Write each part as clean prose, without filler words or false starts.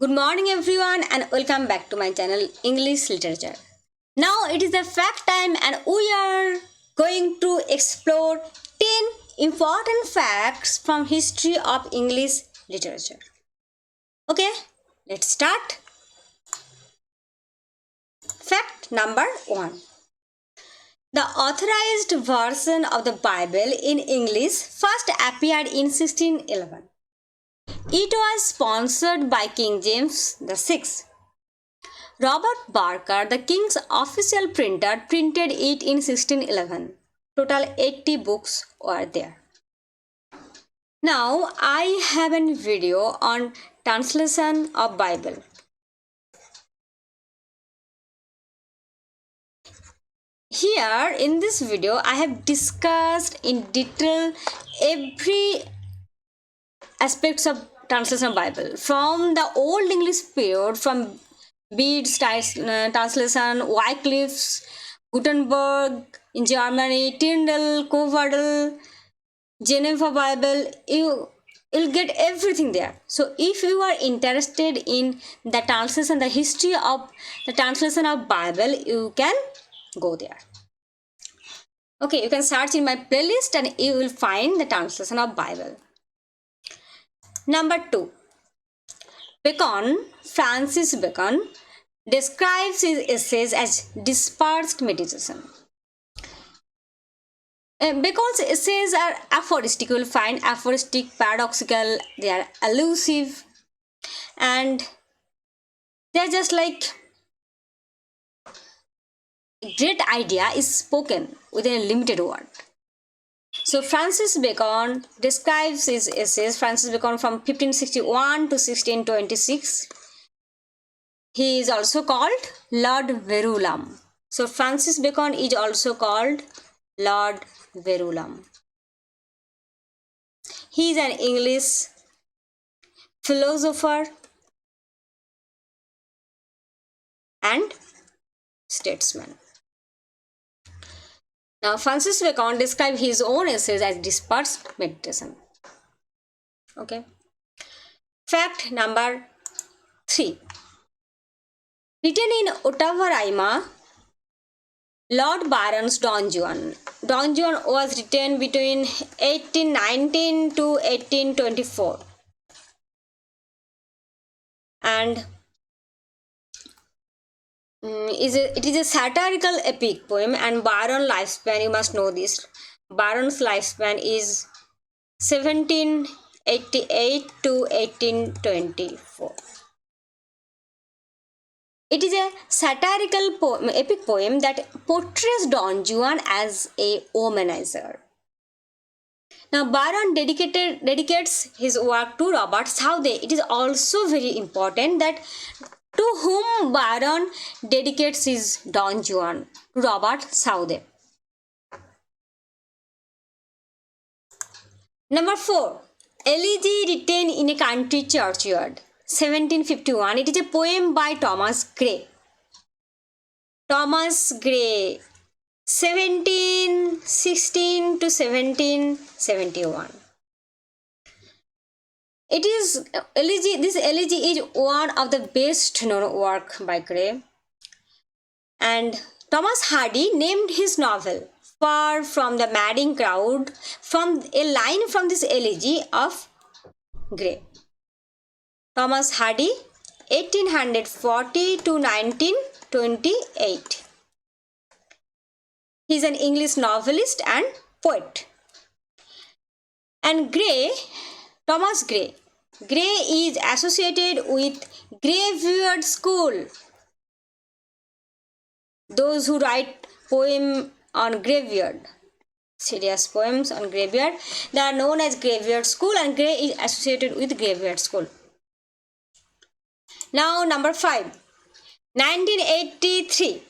Good morning everyone and welcome back to my channel English Literature. Now it is the fact time and we are going to explore 10 important facts from history of English literature. Okay, let's start. Fact number 1. The authorized version of the Bible in English first appeared in 1611. It was sponsored by King James VI. Robert Barker, the king's official printer, printed it in 1611. Total 80 books were there. Now I have a video on translation of Bible. Here in this video I have discussed in detail every aspects of translation of Bible from the Old English period, from Bede's translation, Wycliffe's, Gutenberg in Germany, Tyndale, Coverdale, Geneva Bible. You'll get everything there. So if you are interested in the translation, the history of the translation of Bible, you can go there. Okay, you can search in my playlist and you will find the translation of Bible. Number 2. Francis Bacon, describes his essays as dispersed meditation. Bacon's essays are aphoristic. You will find aphoristic, paradoxical, they are allusive, and they are just like a great idea is spoken within a limited word. So Francis Bacon describes his essays. Francis Bacon from 1561 to 1626. He is also called Lord Verulam. So Francis Bacon is also called Lord Verulam. He is an English philosopher and statesman. Now Francis Bacon described his own essays as dispersed meditation. Okay. Fact number 3. Written in Ottava, Lord Byron's Don Juan. Don Juan was written between 1819 to 1824. And it is a satirical epic poem, and Byron's lifespan, you must know this, Byron's lifespan is 1788 to 1824. It is a satirical poem, epic poem that portrays Don Juan as a womanizer. Now Byron dedicates his work to Robert Southey. It is also very important that to whom Byron dedicates his Don Juan, to Robert Southey. Number 4. Elegy written in a country churchyard, 1751. It is a poem by Thomas Gray. Thomas Gray, 1716 to 1771. It is elegy. This elegy is one of the best known work by Gray. And Thomas Hardy named his novel Far from the Madding Crowd from a line from this elegy of Gray. Thomas Hardy, 1840 to 1928. He is an English novelist and poet. And Thomas Gray is associated with Graveyard School. Those who write poem on graveyard, serious poems on graveyard, they are known as Graveyard School, and Gray is associated with Graveyard School. Now number 5. 1983.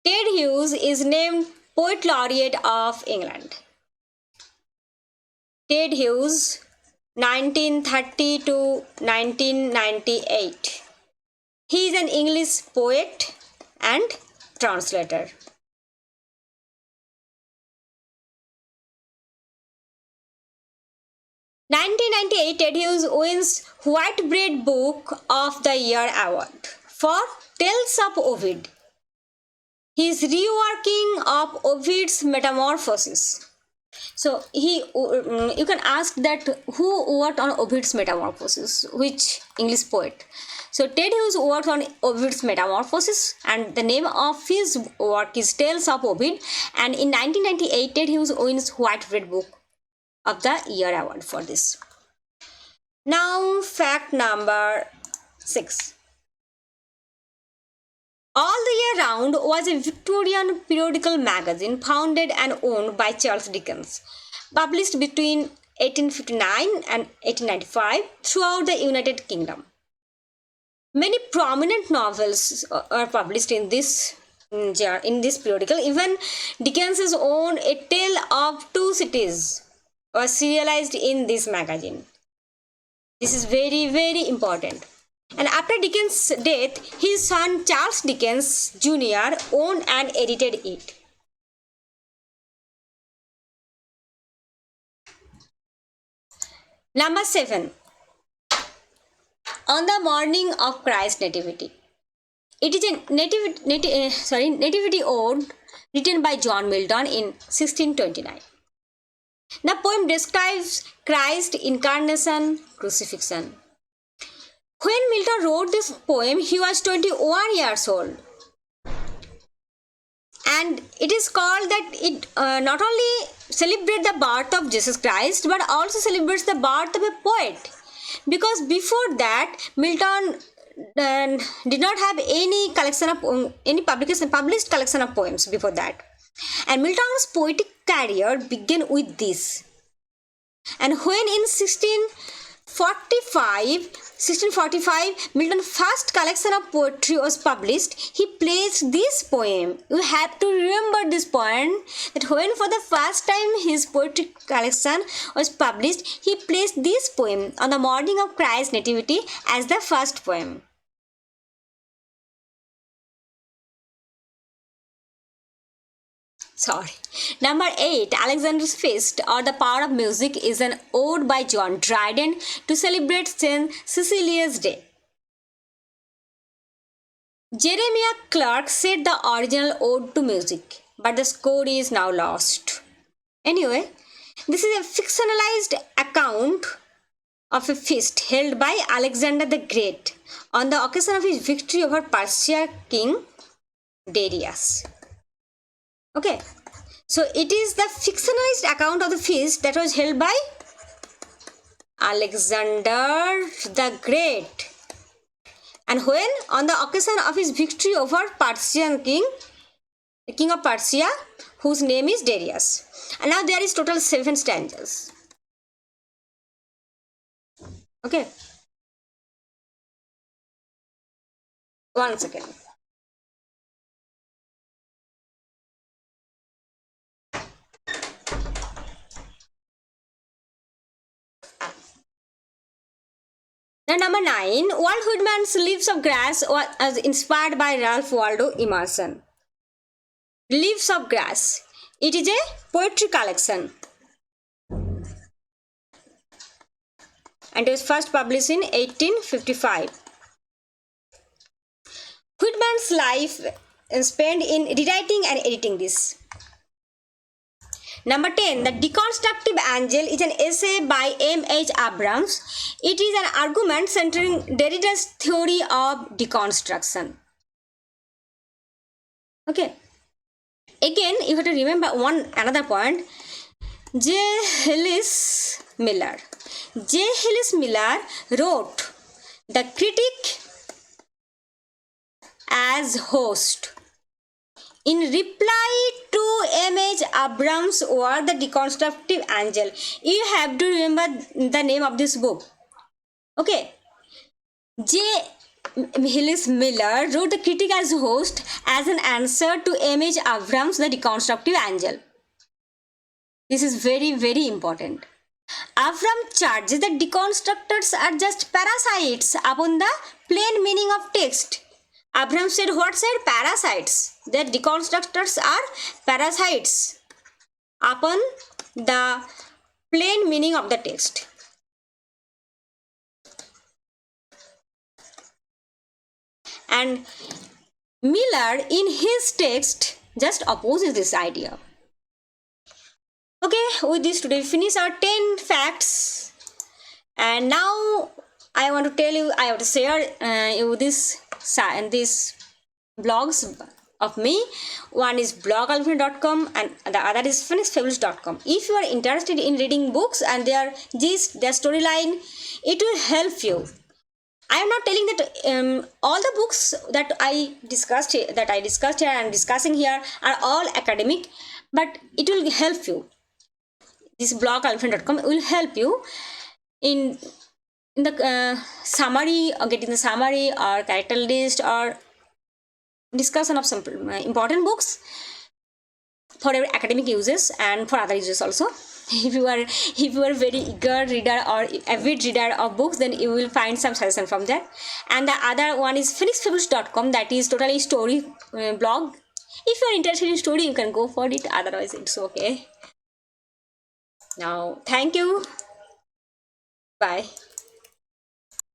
Ted Hughes is named Poet Laureate of England. Ted Hughes, 1930 to 1998. He is an English poet and translator. 1998, Ted Hughes wins White Bread Book of the Year award for Tales of Ovid. His reworking of Ovid's Metamorphoses. So you can ask that who worked on Ovid's Metamorphoses, which English poet. So Ted Hughes worked on Ovid's Metamorphoses, and the name of his work is Tales of Ovid. And in 1998, Ted Hughes wins White Bread Book of the Year award for this. Now, fact number 6. All the Year Round was a Victorian periodical magazine founded and owned by Charles Dickens, published between 1859 and 1895 throughout the United Kingdom. Many prominent novels are published in this periodical. Even Dickens's own A Tale of Two Cities was serialized in this magazine. This is very, very important. And after Dickens' death, his son Charles Dickens Jr. owned and edited it. Number 7. On the morning of Christ's nativity. It is a nativity ode written by John Milton in 1629. The poem describes Christ's incarnation, crucifixion. When Milton wrote this poem, he was 21 years old. And it is called that it not only celebrates the birth of Jesus Christ, but also celebrates the birth of a poet. Because before that, Milton did not have any collection of any published collection of poems before that. And Milton's poetic career began with this. And when in 1645, Milton's first collection of poetry was published, he placed this poem. You have to remember this point, that when for the first time his poetry collection was published, he placed this poem on the morning of Christ's nativity as the first poem. Number 8, Alexander's Feast or the Power of Music is an ode by John Dryden to celebrate St. Cecilia's Day. Jeremiah Clarke said the original ode to music, but the score is now lost. Anyway, this is a fictionalized account of a feast held by Alexander the Great on the occasion of his victory over Persian king Darius. Okay, so it is the fictionalized account of the feast that was held by Alexander the Great, and when on the occasion of his victory over Persian king, the king of Persia, whose name is Darius. And now there is total 7 stanzas. Okay, one second. Now, number 9, Walt Whitman's Leaves of Grass was inspired by Ralph Waldo Emerson. Leaves of Grass. It is a poetry collection, and it was first published in 1855. Whitman's life spent in rewriting and editing this. Number 10, The Deconstructive Angel is an essay by M.H. Abrams. It is an argument centering Derrida's theory of deconstruction. Okay. Again, you have to remember another point. J. Hillis Miller. J. Hillis Miller wrote The Critic as host. In reply to M.H. Abrams' work, The Deconstructive Angel, you have to remember the name of this book. Okay. J. Hillis Miller wrote The Critic as host as an answer to M.H. Abrams' The Deconstructive Angel. This is very, very important. Abrams charges that deconstructors are just parasites upon the plain meaning of text. Abrams said, what said? Parasites. That deconstructors are parasites upon the plain meaning of the text. And Miller, in his text, just opposes this idea. Okay, with this today we finish our 10 facts, and now I want to tell you, I have to share you this blogs of me. One is bloggalpha.com and the other is finishfables.com. If you are interested in reading books and their gist, their storyline, it will help you. I am not telling that all the books that I discussed here and discussing here are all academic, but it will help you. This bloggalpha.com will help you in the summary, or getting the summary or character list or discussion of some important books for your academic uses and for other uses also. If you are very eager reader or avid reader of books, then you will find some suggestion from there. And the other one is finishfables.com, that is totally story blog. If you are interested in story, you can go for it, otherwise it's okay. Now thank you, bye.